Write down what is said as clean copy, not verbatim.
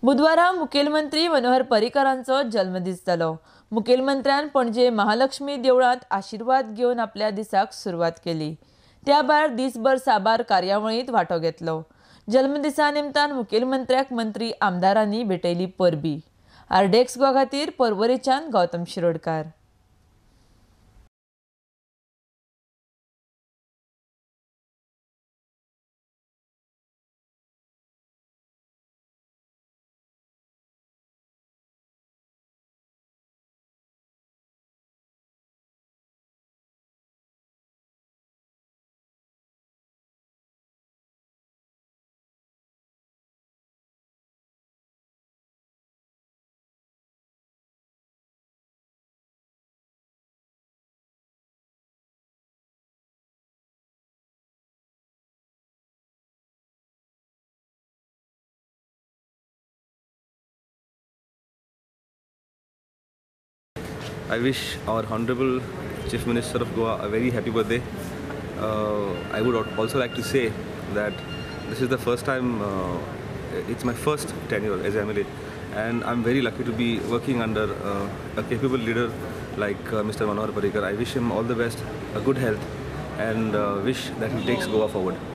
बुधवारा मुखेलमंत्री मनोहर पर्रीकारांचो जल्मदीस जालो। मुखेलमंत्र्यान पणजे महालक्ष्मी देवळांत आशीर्वाद घेवन आपल्या दिसाक सुरवात केली। त्या भायर दिसभर साबार कार्यावळींत वांटो घेतलो। जल्मदिसा निमतान मुखेलमंत्र्याक मंत्री आमदारांनी भेटयली परबी। आरडेक्स गोवा खातीर पर्वरीच्यान Gautam Shirodkar. I wish our Honorable Chief Minister of Goa a very happy birthday. I would also like to say that this is the first time, it's my first tenure as MLA, and I'm very lucky to be working under a capable leader like Mr. Manohar Parrikar. I wish him all the best, a good health, and wish that he takes Goa forward.